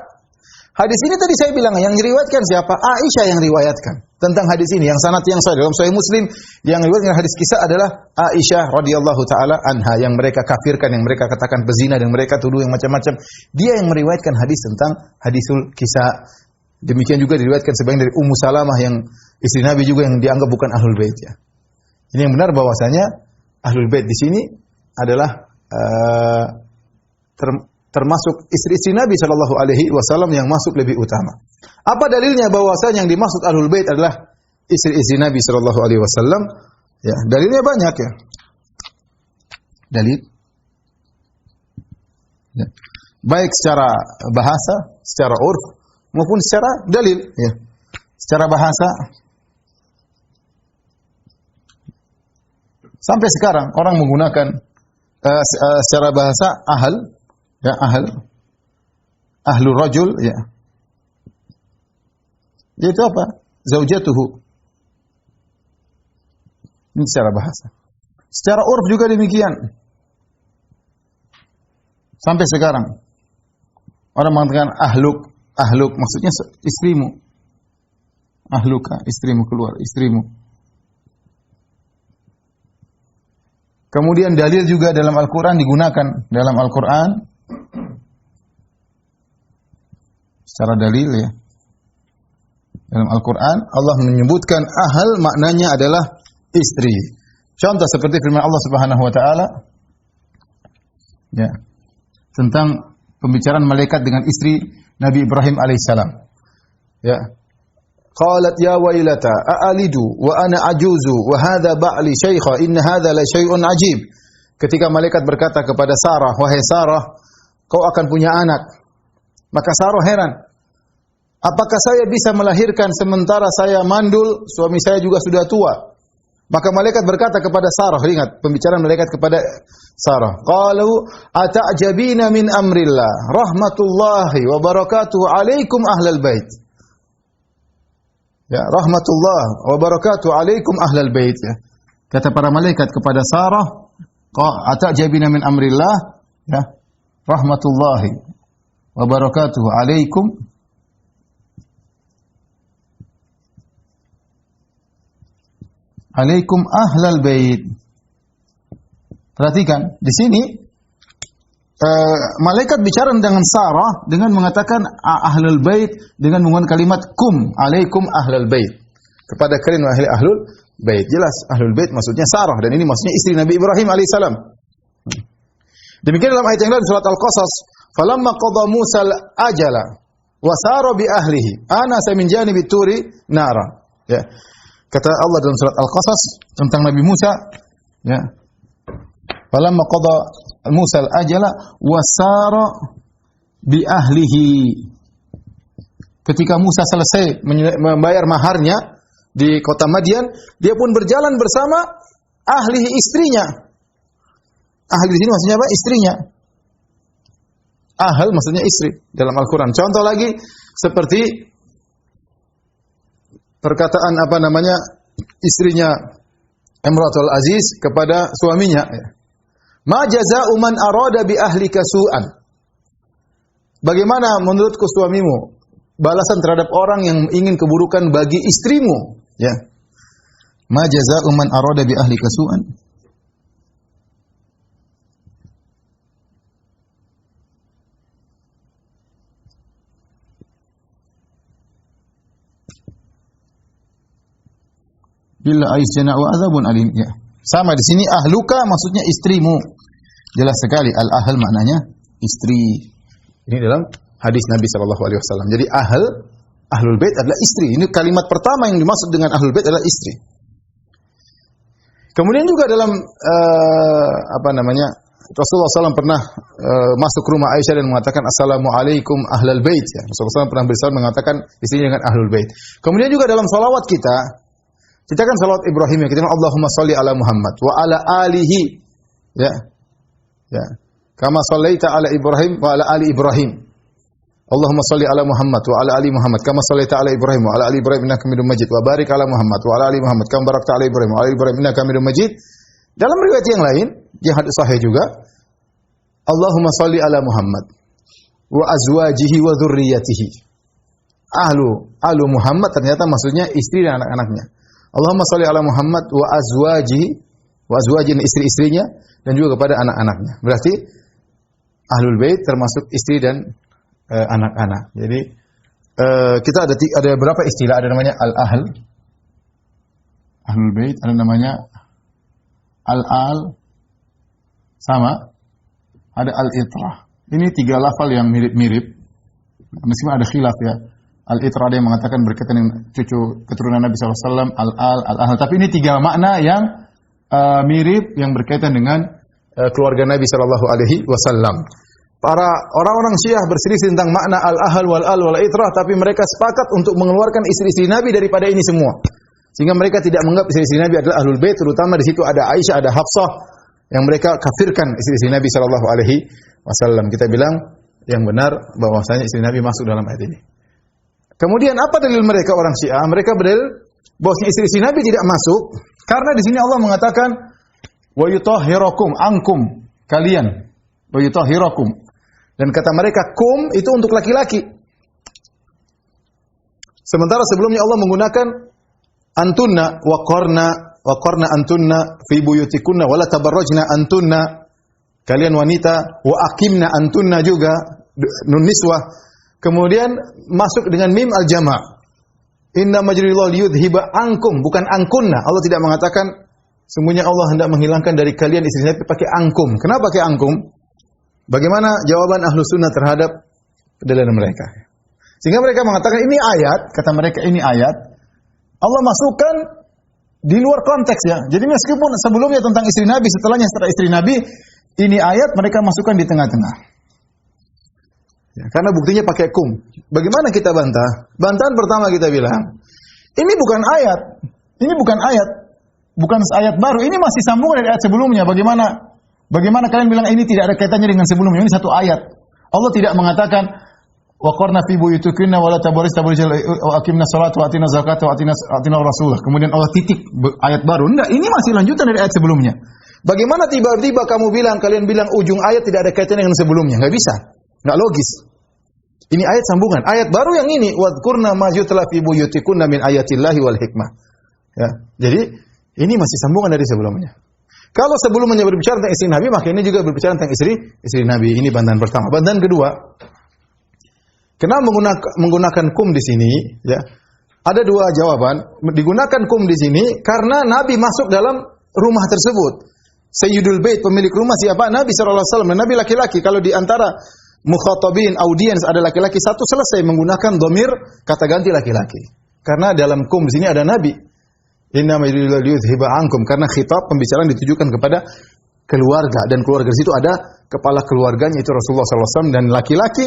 Hadis ini tadi saya bilang yang diriwayatkan siapa? Aisyah yang riwayatkan tentang hadis ini. Yang sanad yang sahih dalam Sahih Muslim yang riwayatkan hadis Kisah adalah Aisyah radhiyallahu taala anha, yang mereka kafirkan, yang mereka katakan pezina, dan mereka tuduh yang macam-macam. Dia yang meriwayatkan hadis tentang hadisul Kisah. Demikian juga diriwayatkan sebagian dari Ummu Salamah yang istri Nabi juga yang dianggap bukan Ahlul Bait, ya. Ini yang benar bahwasanya Ahlul Bait di sini adalah termasuk istri-istri Nabi SAW yang masuk lebih utama. Apa dalilnya bahwasanya yang dimaksud Ahlul Bait adalah istri-istri Nabi SAW? Ya, dalilnya banyak, ya. Dalil, ya, baik secara bahasa, secara urf maupun secara dalil, ya. Secara bahasa sampai sekarang orang menggunakan secara bahasa ya, ahlu rajul, ya. Itu apa? Zaujatuhu. Ini secara bahasa. Secara urf juga demikian. Sampai sekarang orang mengatakan ahluk maksudnya istrimu. Ahluka, istrimu, keluar, istrimu. Kemudian dalil juga dalam Al-Quran digunakan. Dalam Al-Quran secara dalil, ya. Dalam Al-Quran Allah menyebutkan ahal maknanya adalah istri. Contoh seperti firman Allah Subhanahu wa taala, ya, tentang pembicaraan malaikat dengan istri Nabi Ibrahim alaihissalam. Ya. Qalat ya wailata a'alidu wa ana ajuzu wa hadha ba'li syaikha inna hadha la syai'un ajib. Ketika malaikat berkata kepada Sarah, wahai Sarah, kau akan punya anak. Maka Sarah heran. Apakah saya bisa melahirkan sementara saya mandul, suami saya juga sudah tua? Maka malaikat berkata kepada Sarah, ingat pembicaraan malaikat kepada Sarah. Qalu ata'jabina min amrillah rahmatullahi wa barakatuhu alaikum ahlal bait. Ya, rahmatullah wa barakatuhu alaikum ahlal bait, ya. Kata para malaikat kepada Sarah, ata'jabina min amrillah, ya, rahmatullahi wa barakatuhu alaikum ahlal bait. Perhatikan, di sini malaikat bicara dengan Sarah dengan mengatakan ahlul bait dengan menggunakan kalimat kum, alaikum ahlul bait. Kepada kalian wahai ahlul bait. Jelas ahlul bait maksudnya Sarah dan ini maksudnya istri Nabi Ibrahim alaihissalam. Demikian dalam ayat yang lain surat Al-Qasas, "Falamma qada Musa al-ajala wa sara bi ahlihi, anasa min janibi turi nara." Ya. Kata Allah dalam surat Al-Qasas tentang Nabi Musa, ya. Falamma qada Musa al-ajala wa sara bi ahlihi. Ketika Musa selesai membayar maharnya di kota Madian, dia pun berjalan bersama ahlihi, istrinya. Ahli di sini maksudnya apa? Istrinya. Ahl maksudnya istri dalam Al-Quran. Contoh lagi seperti perkataan apa namanya istrinya Imratul Aziz kepada suaminya. Ma jaza'u man arada bi ahlika su'an. Bagaimana menurutku suamimu balasan terhadap orang yang ingin keburukan bagi istrimu? Ya. Ma jaza'u man arada bi ahlika su'an. Illa aizjana wa adzabun alim. Ya. Sama di sini ahluka maksudnya istrimu. Jelas sekali al-ahl maknanya istri. Ini dalam hadis Nabi sallallahu alaihi wasallam. Jadi ahlul bait adalah istri. Ini kalimat pertama yang dimaksud dengan ahlul bait adalah istri. Kemudian juga dalam Rasulullah SAW pernah masuk ke rumah Aisyah dan mengatakan assalamualaikum ahlal bait. Ya. Rasulullah SAW pernah bersabda mengatakan istrinya dengan ahlul bait. Kemudian juga dalam salawat kita kan salawat Ibrahim yang kita bilang Allahumma shalli ala Muhammad wa ala alihi. Ya. Ya. Kama shallaita ala Ibrahim wa ala ali Ibrahim. Allahumma shalli ala Muhammad wa ala ali Muhammad kama shallaita ala Ibrahim wa ala ali Ibrahim innaka Hamidum Majid wa barik ala Muhammad wa ala ali Muhammad kama barakta ala Ibrahim wa ala ali Ibrahim innaka Hamidum Majid. Dalam riwayat yang lain, yang hadis sahih juga, Allahumma shalli ala Muhammad wa azwajihi wa dzurriyyatihi. Ahlu Muhammad ternyata maksudnya istri dan anak-anaknya. Allahumma shalli ala Muhammad wa azwajihi istri-istrinya dan juga kepada anak-anaknya. Berarti ahlul bait termasuk istri dan anak-anak. Jadi kita ada berapa istilah? Ada namanya al-ahl, ahlul bait, ada namanya al-al, sama ada al-itrah. Ini tiga lafal yang mirip-mirip. Meskipun ada khilaf ya. Al-itrah ada yang mengatakan berkaitan dengan cucu keturunan Nabi SAW, al-al, al-ahl. Tapi ini tiga makna yang mirip yang berkaitan dengan keluarga Nabi SAW. Para orang-orang Syiah berselisih tentang makna al-ahl wal-al wal-itrah, tapi mereka sepakat untuk mengeluarkan istri-istri Nabi daripada ini semua. Sehingga mereka tidak menganggap istri-istri Nabi adalah ahlul bait, terutama di situ ada Aisyah, ada Hafsah yang mereka kafirkan istri-istri Nabi SAW. Kita bilang yang benar bahwasanya istri Nabi masuk dalam ayat ini. Kemudian apa dalil mereka orang Syiah? Mereka berdalil bahwasanya istri-istri Nabi tidak masuk karena di sini Allah mengatakan wa yutahhirakum ankum, kalian, wa yutahhirakum. Dan kata mereka kum itu untuk laki-laki. Sementara sebelumnya Allah menggunakan antunna wa qarna antunna fi buyutikunna wa la tabarrajna antunna, kalian wanita, wa aqimna antunna juga nun niswah. Kemudian masuk dengan mim al-jama'. Inna majrillahu liyudhiba ankum, bukan angkunna. Allah tidak mengatakan sesungguhnya Allah hendak menghilangkan dari kalian istri Nabi pakai angkum. Kenapa pakai angkum? Bagaimana jawaban ahlu sunnah terhadap pendalilan mereka? Sehingga mereka mengatakan ini ayat, kata mereka ini ayat, Allah masukkan di luar konteks ya. Jadi meskipun sebelumnya tentang istri Nabi, setelahnya setelah istri Nabi, ini ayat mereka masukkan di tengah-tengah. Ya, karena buktinya pakai kum. Bagaimana kita bantah? Bantahan pertama kita bilang, ini bukan ayat. Ini bukan ayat. Bukan ayat baru. Ini masih sambungan dari ayat sebelumnya. Bagaimana kalian bilang ini tidak ada kaitannya dengan sebelumnya? Ini satu ayat. Allah tidak mengatakan wa qarna fi buyutikunna wa la tabarrajna wa aqimna sholata wa atina zakata wa atina rasulah. Kemudian Allah titik ayat baru. Enggak, ini masih lanjutan dari ayat sebelumnya. Bagaimana tiba-tiba kalian bilang ujung ayat tidak ada kaitannya dengan sebelumnya? Enggak bisa. Enggak logis. Ini ayat sambungan. Ayat baru yang ini, wadhkurna ma yutla fi buyutikunna min ayatillahi wal hikmah. Ya. Jadi ini masih sambungan dari sebelumnya. Kalau sebelumnya berbicara tentang istri Nabi, maka ini juga berbicara tentang istri Nabi. Ini bantahan pertama. Bantahan kedua, kenapa menggunakan kum di sini? Ya. Ada dua jawaban. Digunakan kum di sini karena Nabi masuk dalam rumah tersebut. Sayyidul Bait, pemilik rumah siapa? Nabi sallallahu alaihi wasallam. Nabi laki-laki. Kalau di antara mukhatabin, audiens ada laki-laki satu, selesai menggunakan dhamir kata ganti laki-laki. Karena dalam kum di sini ada Nabi. Inna ma yuridu liyudhhiba ankum, karena khitab pembicaraan ditujukan kepada keluarga, dan keluarga di situ ada kepala keluarganya itu Rasulullah sallallahu alaihi wasallam dan laki-laki,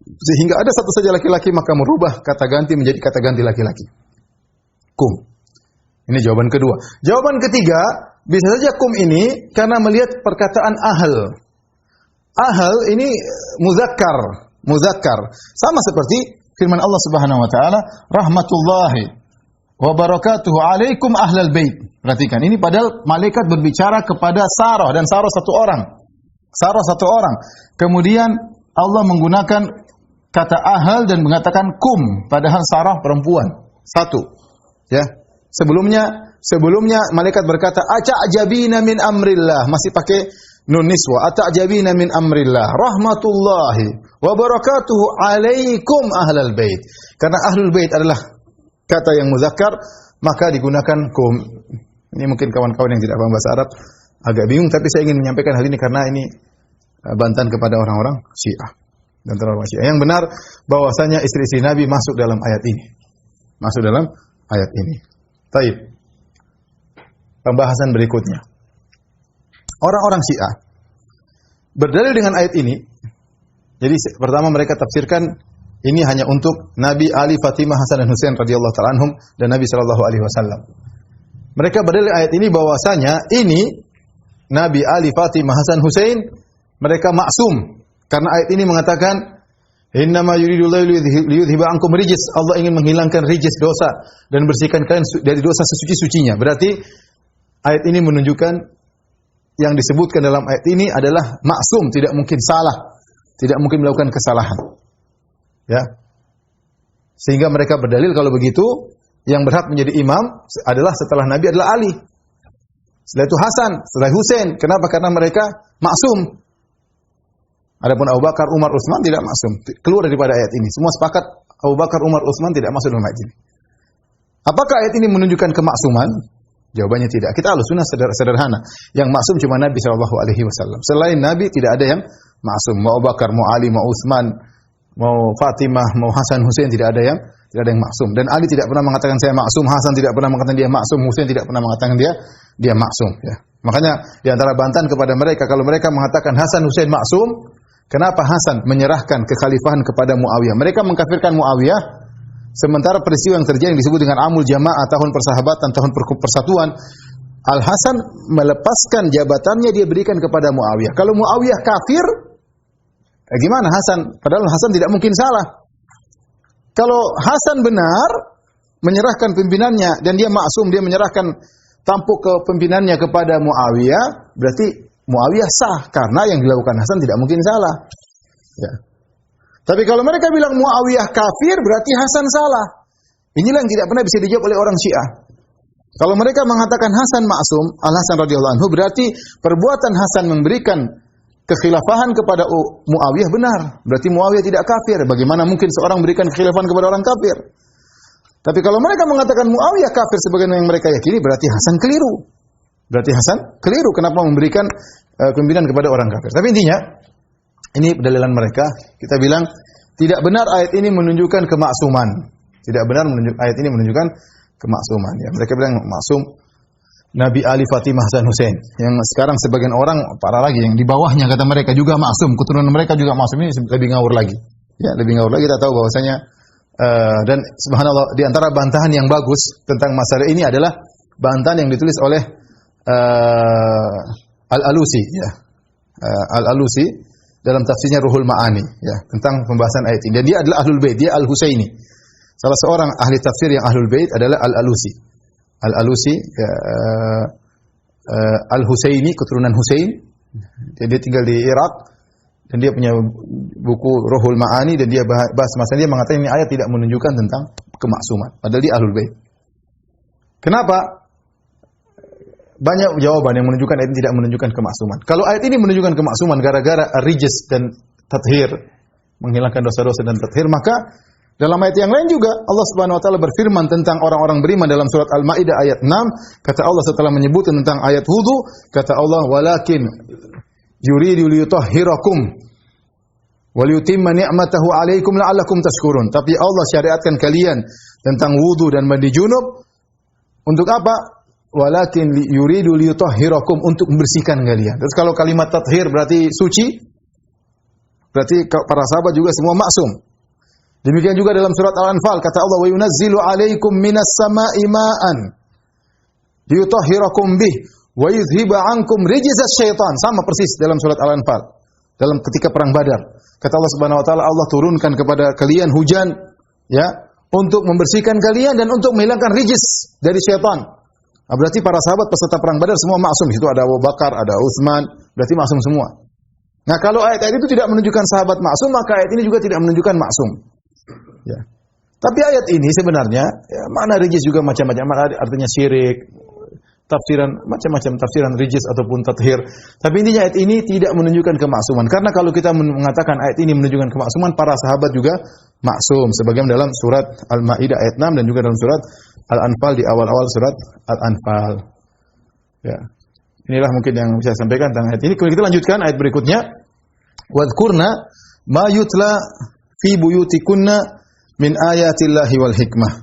sehingga ada satu saja laki-laki maka merubah kata ganti menjadi kata ganti laki-laki. Kum. Ini jawaban kedua. Jawaban ketiga, bisa saja kum ini karena melihat perkataan ahal. Ahal ini muzakkar. Sama seperti firman Allah Subhanahu wa taala, rahmatullahi wa barakatuhu alaikum ahlal bait. Perhatikan, ini padahal malaikat berbicara kepada Sarah, dan Sarah satu orang. Kemudian Allah menggunakan kata ahal dan mengatakan kum, padahal Sarah perempuan. Satu. Ya. Sebelumnya malaikat berkata ata'jabina min amrillah, masih pakai nun niswa, ata'jabina min amrillah, rahmatullahi wa barakatuhu alaikum ahlal bait. Karena ahlul bait adalah kata yang muzakkar, maka digunakan kum. Ini mungkin kawan-kawan yang tidak paham bahasa Arab agak bingung, tapi saya ingin menyampaikan hal ini karena ini bantahan kepada orang-orang Syiah dan orang Syiah. Yang benar bahwasanya istri-istri Nabi masuk dalam ayat ini. Baik. Pembahasan berikutnya. Orang-orang Syiah berdalil dengan ayat ini. Jadi pertama mereka tafsirkan ini hanya untuk Nabi, Ali, Fatimah, Hasan dan Husain radhiyallahu ta'ala anhum dan Nabi sallallahu alaihi wasallam. Mereka berdalil ayat ini bahwasanya ini Nabi, Ali, Fatimah, Hasan, Husain mereka maksum karena ayat ini mengatakan innama yuridullahu liyudhhiba ankum rijs. Allah ingin menghilangkan rijs, dosa, dan bersihkan kalian dari dosa sesuci-sucinya. Berarti ayat ini menunjukkan yang disebutkan dalam ayat ini adalah maksum, tidak mungkin salah, tidak mungkin melakukan kesalahan. Ya. Sehingga mereka berdalil kalau begitu yang berhak menjadi imam adalah setelah Nabi adalah Ali. Setelah itu Hasan, setelah Husain. Kenapa? Karena mereka maksum. Adapun Abu Bakar, Umar, Utsman tidak maksum. Keluar daripada ayat ini. Semua sepakat Abu Bakar, Umar, Utsman tidak masuk dalam ayat ini. Apakah ayat ini menunjukkan kemaksuman? Jawabannya tidak. Kita Ahlussunnah sederhana. Yang maksum cuma Nabi sallallahu alaihi wasallam. Selain Nabi tidak ada yang maksum. Mau Abu Bakar, mau Ali, mau Utsman, mau Fatimah, mau Hasan, Husain, tidak ada yang maksum. Dan Ali tidak pernah mengatakan saya maksum, Hasan tidak pernah mengatakan dia maksum, Husain tidak pernah mengatakan dia maksum, ya. Makanya di antara bantahan kepada mereka kalau mereka mengatakan Hasan, Husain maksum, kenapa Hasan menyerahkan kekhalifahan kepada Muawiyah? Mereka mengkafirkan Muawiyah, sementara peristiwa yang terjadi yang disebut dengan Amul Jamaah, tahun persahabatan, tahun persatuan, Al Hasan melepaskan jabatannya, dia berikan kepada Muawiyah. Kalau Muawiyah kafir, gimana Hasan? Padahal Hasan tidak mungkin salah. Kalau Hasan benar menyerahkan pimpinannya dan dia maksum, dia menyerahkan tampuk kepimpinannya kepada Muawiyah, berarti Muawiyah sah karena yang dilakukan Hasan tidak mungkin salah. Ya. Tapi kalau mereka bilang Muawiyah kafir, berarti Hasan salah. Inilah yang tidak pernah bisa dijawab oleh orang Syiah. Kalau mereka mengatakan Hasan maksum, Al-Hasan radhiyallahu anhu, berarti perbuatan Hasan memberikan kekhilafahan kepada Muawiyah benar. Berarti Muawiyah tidak kafir. Bagaimana mungkin seorang memberikan kekhilafahan kepada orang kafir? Tapi kalau mereka mengatakan Muawiyah kafir sebagaimana yang mereka yakini, berarti Hasan keliru. Kenapa memberikan pimpinan kepada orang kafir? Tapi intinya, ini pendalilan mereka. Kita bilang, tidak benar ayat ini menunjukkan kemaksuman. Ayat ini menunjukkan kemaksuman. Ya, mereka bilang maksum Nabi, Ali, Fatimah, Hasan, Husain. Yang sekarang sebagian orang parah lagi, yang di bawahnya kata mereka juga maksum, keturunan mereka juga maksum. Ini lebih ngawur lagi. Ya, lebih ngawur lagi. Kita tahu bahwasanya dan subhanallah di antara bantahan yang bagus tentang masalah ini adalah bantahan yang ditulis oleh Al-Alusi, ya. Al-Alusi dalam tafsirnya Ruhul Ma'ani, ya, tentang pembahasan ayat ini. Dan dia adalah Ahlul Bait, dia Al-Husaini. Salah seorang ahli tafsir yang Ahlul Bait adalah Al-Alusi. Al-Alusi, Al-Husaini, keturunan Husain. Dia tinggal di Irak dan dia punya buku Ruhul Ma'ani dan dia bahas masalah, dia mengatakan ini ayat tidak menunjukkan tentang kemaksuman. Padahal dia Ahlul Bait. Kenapa? Banyak jawaban yang menunjukkan ayat ini tidak menunjukkan kemaksuman. Kalau ayat ini menunjukkan kemaksuman gara-gara rijs dan tathir, menghilangkan dosa-dosa dan tathir, maka Dalam ayat yang lain juga Allah Subhanahu wa taala berfirman tentang orang-orang beriman dalam surat Al-Maidah ayat 6, kata Allah setelah menyebut tentang ayat wudu, kata Allah walakin yuridu liyutahhirakum wa liyutimma ni'matahu 'alaikum la'allakum tashkurun. Tapi Allah syariatkan kalian tentang wudu dan mandi junub untuk apa? Walakin yuridu liyutahhirakum, untuk membersihkan kalian. Terus kalau kalimat tathhir berarti suci, berarti para sahabat juga semua maksum. Demikian juga dalam surat Al-Anfal kata Allah wa yunazzilu 'alaikum minas sama'i ma'an liyutahhirakum bih wa yudhhiba 'ankum rijzas syaitan. Sama persis dalam surat Al-Anfal. Dalam ketika perang Badar, kata Allah Subhanahu wa taala, Allah turunkan kepada kalian hujan ya, untuk membersihkan kalian dan untuk menghilangkan rijis dari syaitan. Nah, berarti para sahabat peserta perang Badar semua maksum. Di situ ada Abu Bakar, ada Utsman, berarti maksum semua. Nah, kalau ayat-ayat itu tidak menunjukkan sahabat maksum, maka ayat ini juga tidak menunjukkan maksum. Ya. Tapi ayat ini sebenarnya ya, makna rijis juga macam-macam, artinya syirik, tafsiran macam-macam tafsiran rijis ataupun tathhir. Tapi intinya ayat ini tidak menunjukkan kemaksuman. Karena kalau kita mengatakan ayat ini menunjukkan kemaksuman, para sahabat juga maksum. Sebagaimana dalam surat Al-Maidah ayat 6 dan juga dalam surat Al-Anfal di awal-awal surat Al-Anfal. Ya. Inilah mungkin yang bisa saya sampaikan tentang ayat ini. Kemudian kita lanjutkan ayat berikutnya. Wadhkurna ma yutla fi buyutikunna min ayatillahi wal hikmah.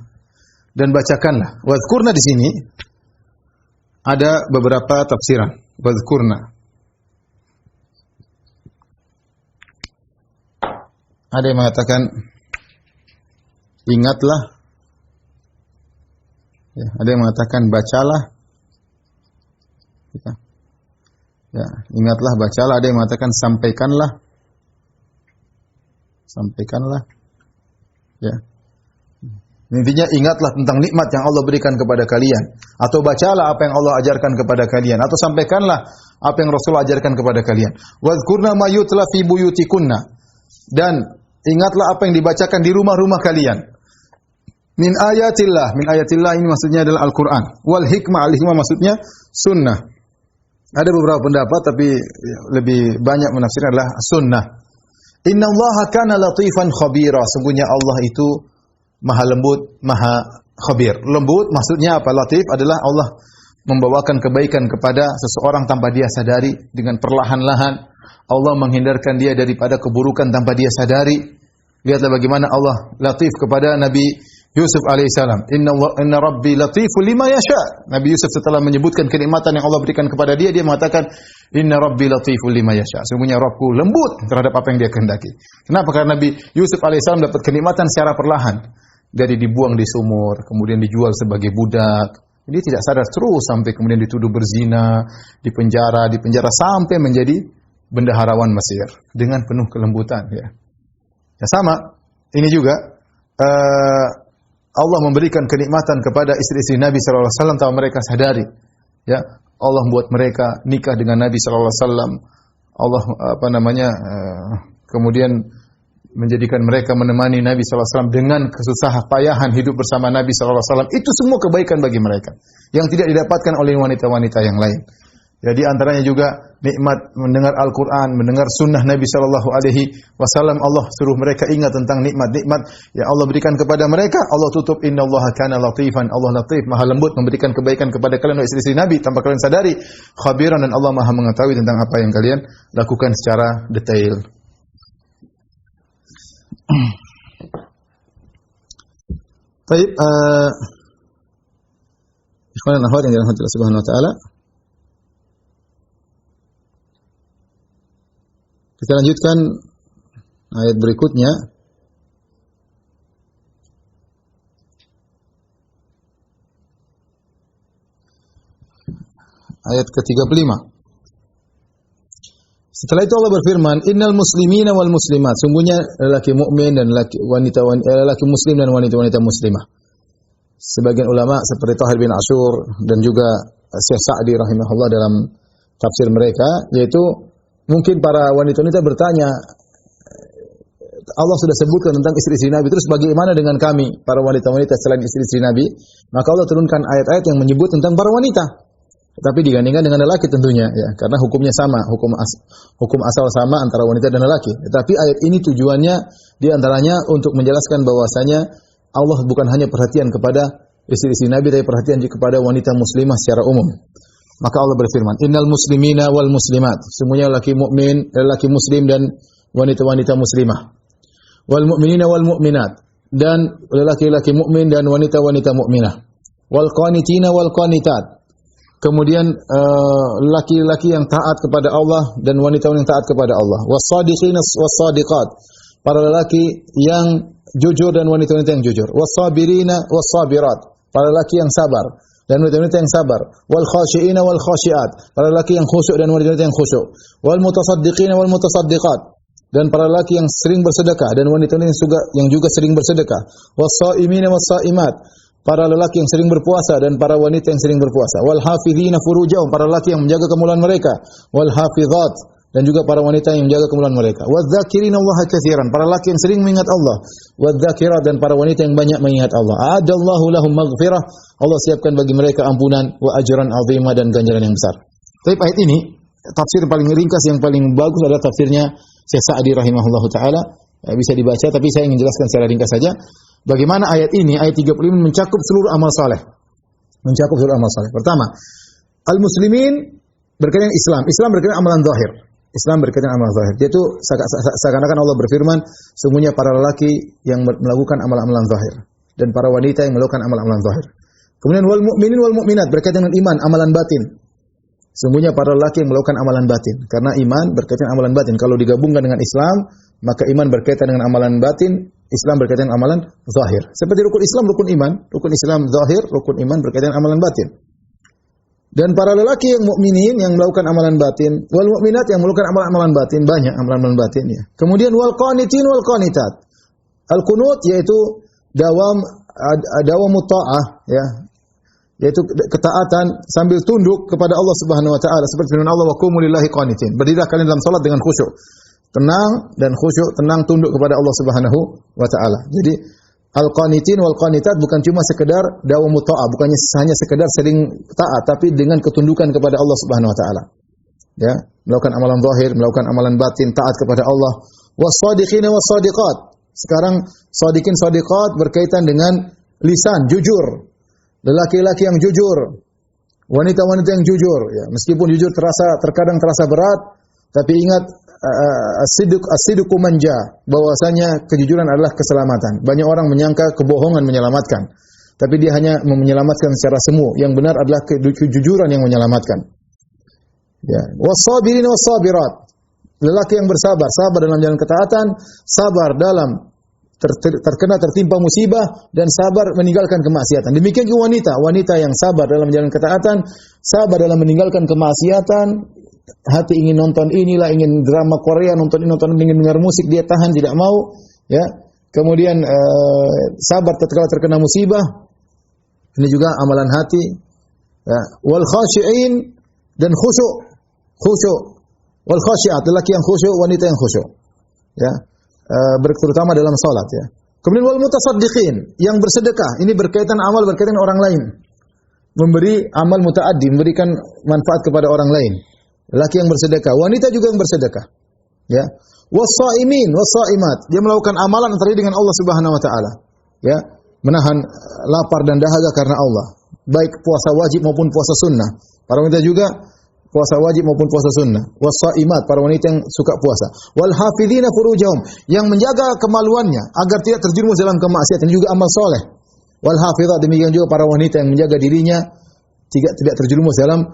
Dan bacakanlah. Wadhkurna di sini ada beberapa tafsiran. Wadhkurna. Ada yang mengatakan ingatlah. Ya, ada yang mengatakan bacalah. Ya, ingatlah, bacalah. Ada yang mengatakan sampaikanlah. Sampaikanlah. Ya. Intinya ingatlah tentang nikmat yang Allah berikan kepada kalian, atau bacalah apa yang Allah ajarkan kepada kalian, atau sampaikanlah apa yang Rasul ajarkan kepada kalian. Wadhkurna ma yutla fi buyutikunna. Dan ingatlah apa yang dibacakan di rumah-rumah kalian. Min ayatillah. Min ayatillah ini maksudnya adalah Al-Qur'an. Wal hikmah, al-hikmah maksudnya sunnah. Ada beberapa pendapat tapi lebih banyak menafsirkan adalah sunnah. Innallaha kana latifan khabira. Sungguhnya Allah itu maha lembut, maha khabir. Lembut maksudnya apa? Latif adalah Allah membawakan kebaikan kepada seseorang tanpa dia sadari, dengan perlahan-lahan. Allah menghindarkan dia daripada keburukan tanpa dia sadari. Lihatlah bagaimana Allah latif kepada Nabi Yusuf alaihissalam. Inna rabbi latiful lima yasha. Nabi Yusuf setelah menyebutkan kenikmatan yang Allah berikan kepada dia, dia mengatakan inna rabbi latiful lima yasha. Sungguhnya Rabbku lembut terhadap apa yang dia kehendaki. Kenapa? Karena Nabi Yusuf alaihissalam dapat kenikmatan secara perlahan. Dari dibuang di sumur, kemudian dijual sebagai budak. Dia tidak sadar terus sampai kemudian dituduh berzina, di penjara sampai menjadi bendaharawan Mesir dengan penuh kelembutan. Ya sama. Ini juga Allah memberikan kenikmatan kepada istri-istri Nabi sallallahu alaihi wasallam tanpa mereka sadari. Ya, Allah membuat mereka nikah dengan Nabi sallallahu alaihi wasallam. Allah kemudian menjadikan mereka menemani Nabi sallallahu alaihi wasallam dengan kesusahan payahan hidup bersama Nabi sallallahu alaihi wasallam. Itu semua kebaikan bagi mereka yang tidak didapatkan oleh wanita-wanita yang lain. Jadi antaranya juga nikmat mendengar Al-Qur'an, mendengar sunnah Nabi sallallahu alaihi wasallam. Allah suruh mereka ingat tentang nikmat-nikmat yang Allah berikan kepada mereka. Allah tutup innallaha kana latifan. Allah latif, maha lembut, memberikan kebaikan kepada kalian wahai istri-istri Nabi tanpa kalian sadari. Khabiran, dan Allah maha mengetahui tentang apa yang kalian lakukan secara detail. Baik, ikhwan dan akhwat yang dirahmati Allah Subhanahu wa taala. Kita lanjutkan ayat berikutnya. Ayat ke-35. Setelah itu Allah berfirman, "Innal muslimina wal muslimat." Sungguhnya lelaki mukmin dan lelaki muslim dan wanita-wanita muslimah. Sebagian ulama seperti Tahir bin Ashur dan juga Syekh Sa'di rahimahullah dalam tafsir mereka, yaitu mungkin para wanita-wanita bertanya, Allah sudah sebutkan tentang istri-istri Nabi, terus bagaimana dengan kami, para wanita-wanita selain istri-istri Nabi? Maka Allah turunkan ayat-ayat yang menyebut tentang para wanita. Tapi digandingkan dengan lelaki tentunya ya, karena hukumnya sama, hukum asal sama antara wanita dan lelaki. Tapi ayat ini tujuannya di antaranya untuk menjelaskan bahwasanya Allah bukan hanya perhatian kepada istri-istri Nabi, tapi perhatian juga kepada wanita muslimah secara umum. Maka Allah berfirman, "Innal muslimina wal muslimat." Semuanya lelaki mukmin, lelaki muslim dan wanita-wanita muslimah. Wal mu'minina wal mu'minat, dan lelaki-lelaki mukmin dan wanita-wanita mukminah. Wal qanitina wal qanitat. Kemudian laki-laki yang taat kepada Allah dan wanita yang taat kepada Allah. Was-sadiqina was-sadiqat. Para lelaki yang jujur dan wanita-wanita yang jujur. Was-sabirina was-sabirat. Para lelaki yang sabar dan wanita-wanita yang sabar. Wal khashiina wal khashiat. Para lelaki yang khusyuk dan wanita-wanita yang khusyuk. Wal mutasaddiqina wal mutasaddiqat. Dan para lelaki yang sering bersedekah dan wanita-wanita yang juga sering bersedekah. Was-shaimina was-shaimat. Para lelaki yang sering berpuasa dan para wanita yang sering berpuasa. Wal hafizina furujahum, para lelaki yang menjaga kemuliaan mereka. Wal hafizat, dan juga para wanita yang menjaga kemuliaan mereka. Wadz-dzakirina Allaha katsiran, para lelaki yang sering mengingat Allah. Wadz-dzakirat, dan para wanita yang banyak mengingat Allah. A'adallahu lahum maghfirah, Allah siapkan bagi mereka ampunan wa ajran 'azima, dan ganjaran yang besar. Tapi ayat ini tafsir paling ringkas yang paling bagus adalah tafsirnya Syekh Sa'di rahimahullahu taala. Bisa dibaca, tapi saya ingin jelaskan secara ringkas saja. Bagaimana ayat ini, ayat 35 mencakup seluruh amal saleh. Mencakup seluruh amal saleh. Pertama, al-muslimin berkaitan Islam. Islam berkaitan amalan zahir. Islam berkaitan amalan zahir. Yaitu seakan-akan Allah berfirman, sesungguhnya para lelaki yang melakukan amalan-amalan zahir dan para wanita yang melakukan amalan-amalan zahir. Kemudian wal mu'minin wal mu'minat berkaitan dengan iman, amalan batin. Sesungguhnya para lelaki yang melakukan amalan batin. Karena iman berkaitan dengan amalan batin. Kalau digabungkan dengan Islam, maka iman berkaitan dengan amalan batin, Islam berkaitan dengan amalan zahir. Seperti rukun Islam, rukun iman. Rukun Islam zahir, rukun iman berkaitan dengan amalan batin. Dan para lelaki yang mukminin yang melakukan amalan batin, wal mukminat yang melakukan amalan-amalan batin, banyak amalan-amalan batin ya. Kemudian wal qanitin wal qanitat. Al-qunut yaitu dawam ta'ah ya. Yaitu ketaatan sambil tunduk kepada Allah Subhanahu wa taala, seperti firman Allah, wa qumu lillahi qanitin. Berdirilah kalian dalam salat dengan khusyuk. Tenang dan khusyuk, tenang tunduk kepada Allah Subhanahu wa taala. Jadi al-qanitin wal qanitat bukan cuma sekedar dawamu ta'ah, bukannya hanya sekedar sering taat, tapi dengan ketundukan kepada Allah Subhanahu wa taala. Ya, melakukan amalan zahir, melakukan amalan batin, taat kepada Allah. Was-shadiqina was-shadiqat. Sekarang shadiqin shadiqat berkaitan dengan lisan, jujur. Lelaki-laki yang jujur, wanita-wanita yang jujur ya, meskipun jujur terkadang terasa berat, tapi ingat as-sidqu manja, bahwasanya kejujuran adalah keselamatan. Banyak orang menyangka kebohongan menyelamatkan, tapi dia hanya menyelamatkan secara semu. Yang benar adalah kejujuran yang menyelamatkan. Ya, was-sabirin was-sabirat. Lelaki yang bersabar, sabar dalam jalan ketaatan, sabar dalam tertimpa musibah, dan sabar meninggalkan kemaksiatan. Demikian juga wanita yang sabar dalam jalan ketaatan, sabar dalam meninggalkan kemaksiatan. Hati ingin nonton inilah, ingin drama Korea, ingin dengar musik, dia tahan tidak mau, ya. Kemudian sabar tatkala terkena musibah. Ini juga amalan hati. Ya. Wal khashi'in, dan khusyuk. Wal khashi'at, lelaki yang khusyuk, wanita yang khusyuk. Ya. Terutama dalam salat ya. Kemudian wal mutasaddiqin, yang bersedekah. Ini berkaitan dengan orang lain. Memberi amal mutaaddi, memberikan manfaat kepada orang lain. Lelaki yang bersedekah, wanita juga yang bersedekah. Ya. Was-shaimin, was-shaimat, dia melakukan amalan antara dengan Allah Subhanahu wa taala. Ya, menahan lapar dan dahaga karena Allah. Baik puasa wajib maupun puasa sunnah. Para wanita juga puasa wajib maupun puasa sunnah. Was-shaimat, para wanita yang suka puasa. Wal hafizina furujahum, yang menjaga kemaluannya agar tidak terjerumus dalam kemaksiatan, juga amal soleh. Wal hafizat, demikian juga para wanita yang menjaga dirinya tidak terjerumus dalam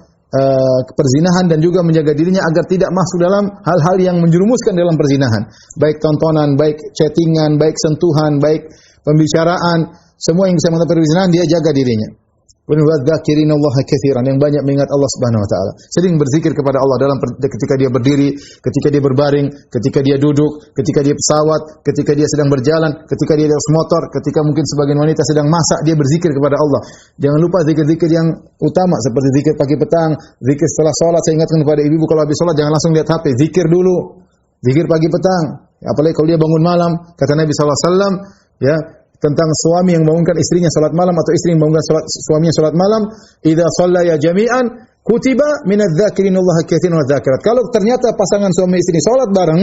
perzinahan, dan juga menjaga dirinya agar tidak masuk dalam hal-hal yang menjerumuskan dalam perzinahan. Baik tontonan, baik chattingan, baik sentuhan, baik pembicaraan, semua yang bisa mengantar perzinahan, dia jaga dirinya. Wadz-dzakirina Allaha katsiran, yang banyak mengingat Allah Subhanahu wa taala. Sering berzikir kepada Allah ketika dia berdiri, ketika dia berbaring, ketika dia duduk, ketika dia pesawat, ketika dia sedang berjalan, ketika dia di atas motor, ketika mungkin sebagian wanita sedang masak, dia berzikir kepada Allah. Jangan lupa zikir-zikir yang utama seperti zikir pagi petang, zikir setelah salat. Saya ingatkan kepada ibu kalau habis salat jangan langsung lihat HP, zikir dulu. Zikir pagi petang. Apalagi kalau dia bangun malam, kata Nabi sallallahu alaihi wasallam, ya, tentang suami yang membangunkan istrinya salat malam atau istri yang membangunkan suaminya salat malam, idza shallaya jami'an Kutiba minadz-dzakirinallaha katsiran wa dzakirat. Kalau ternyata pasangan suami istri salat bareng,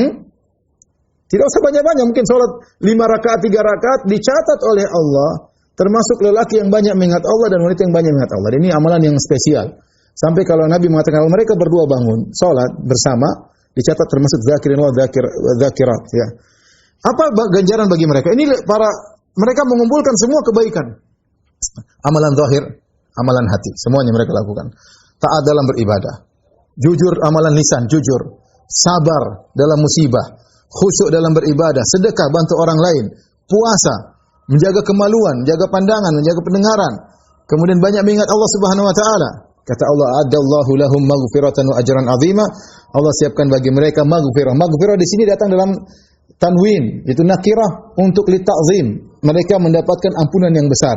tidak usah banyak-banyak, mungkin salat 5 rakaat, 3 rakaat dicatat oleh Allah termasuk lelaki yang banyak mengingat Allah dan wanita yang banyak mengingat Allah. Dan ini amalan yang spesial. Sampai kalau Nabi mengatakan kalau mereka berdua bangun salat bersama dicatat termasuk dzakirin wa dzakirat, ya. Apa ganjaran bagi mereka? Ini mereka mengumpulkan semua kebaikan. Amalan zahir, amalan hati, semuanya mereka lakukan. Taat dalam beribadah, jujur amalan lisan, jujur, sabar dalam musibah, khusyuk dalam beribadah, sedekah, bantu orang lain, puasa, menjaga kemaluan, menjaga pandangan, menjaga pendengaran. Kemudian banyak mengingat Allah Subhanahu wa taala. Kata Allah, "Adallahu lahum maghfiratan wa ajran 'azima." Allah siapkan bagi mereka maghfirah. Maghfirah di sini datang dalam tanwin, itu nakirah untuk litakzim. Mereka mendapatkan ampunan yang besar.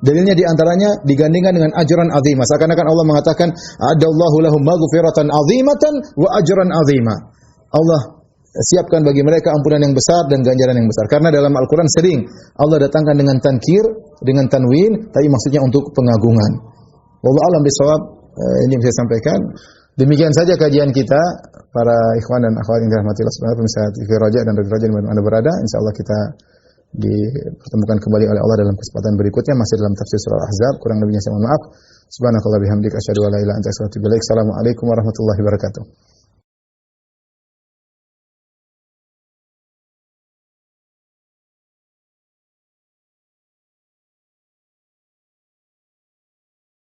Dalilnya di antaranya digandingkan dengan ajran 'azima. Seakan-akan Allah mengatakan, "Adallahu lahum maghfiratan 'azimatan wa ajran 'azima." Allah siapkan bagi mereka ampunan yang besar dan ganjaran yang besar. Karena dalam Al-Quran sering Allah datangkan dengan tankir, dengan tanwin, tapi maksudnya untuk pengagungan. Wallahu a'lam bishawab. Ini yang saya sampaikan. Demikian saja kajian kita para ikhwan dan akhwat yang dirahmati Allah Subhanahu wa taala, pemirsa TV Raja dan Radio Raja di mana Anda berada. Insyaallah kita dipertemukan kembali oleh Allah dalam kesempatan berikutnya masih dalam tafsir surah Al-Ahzab. Kurang lebihnya saya mohon maaf. Subhanakallah bihamdika asyhadu an la ilaha illa anta astaghfiruka wa atubu ilaik. Assalamualaikum warahmatullahi wabarakatuh.